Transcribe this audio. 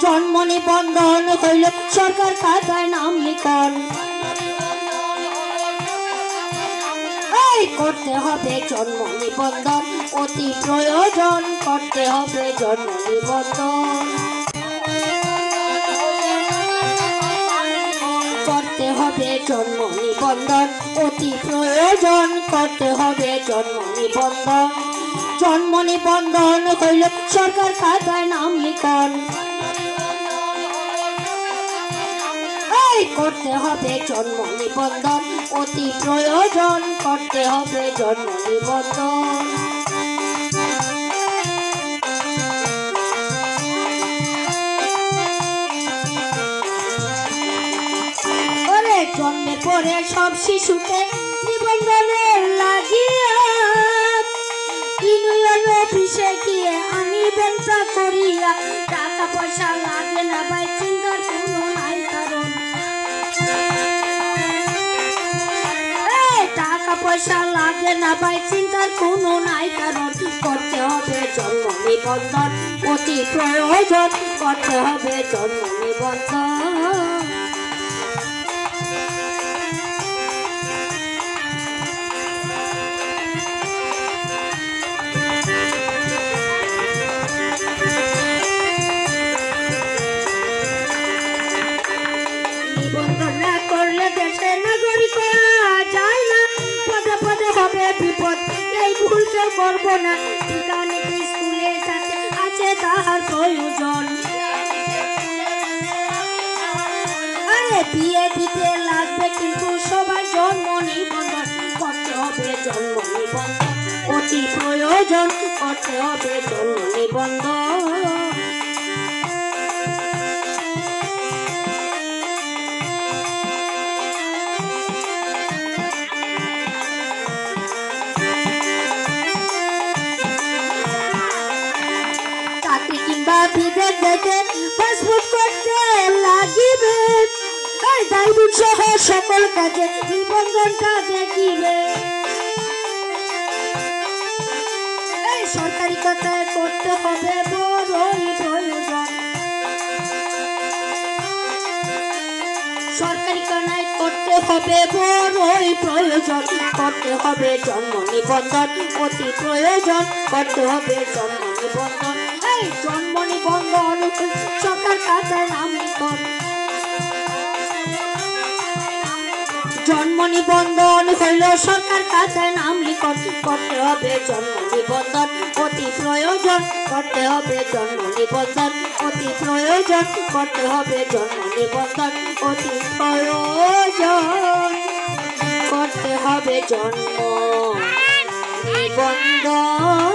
জন্ম নিবন্ধন হইল সরকার খাতায় নাম লিখন। করতে হবে জন্ম নিবন্ধন, অতি প্রয়োজন করতে হবে জন্ম নিবন্ধন। করতে হবে জন্ম নিবন্ধন, অতি প্রয়োজন করতে হবে জন্ম নিবন্ধন। জন্ম নিবন্ধন হইল সরকার খাতায় নাম লিখন। করতে হবে জন্ম নিবন্ধন, অতি প্রয়োজন করতে হবে জন্ম নিবন্ধন। জন্মের পরে সব শিশুকে নিবন্ধনের লাগিয়া ইউনিয়ন অফিসে গিয়ে আনিবেন তা করিয়া। টাকা পয়সা লাগে না ভাই, চিন্তার কোনো নাই কারণ। টাকা পয়সা লাগে না ভাই, চিন্তার কোনো নাই কারণ। করতে হবে জন্ম নিবন্ধন, অতি প্রয়োজন করতে হবে জন্ম নিবন্ধন। নিবন্ধন না করলে দেশের নাগরিক যায় না, পদে পদে হবে বিপদ, এই ভুল কেউ করবো না। ঠিকানিতে স্কুলে যাতে আছে তাহার প্রয়োজন। আরে বিয়ে দিতে লাগবে কিন্তু সবাই জন্ম নিবন্ধন করতে হবে জন্ম নিবন্ধন, অতি প্রয়োজন করতে হবে জন্ম নিবন্ধন। বিদেশ যেতে পাসপোর্ট করতে লাগিবে, ড্রাইভিং সহ সকল কাজে নিবন্ধনটা দেখিবে। সরকারি কথায় করতে হবে বড়ই প্রয়োজন। সরকারি কানায় করতে হবে বড়ই প্রয়োজন করতে হবে জন্ম নিবন্ধন, অতি প্রয়োজন করতে হবে জন্ম নিবন্ধন। জন্ম নিবন্ধন সরকার খাতায় নাম লিখন। জন্ম নিবন্ধন হইল সরকার খাতায় নাম লিখন। করতে হবে জন্ম নিবন্ধন, অতি প্রয়োজন করতে হবে জন্ম নিবন্ধন, অতি প্রয়োজন করতে হবে জন্ম নিবন্ধন, অতি প্রয়োজন করতে হবে জন্ম নিবন্ধন।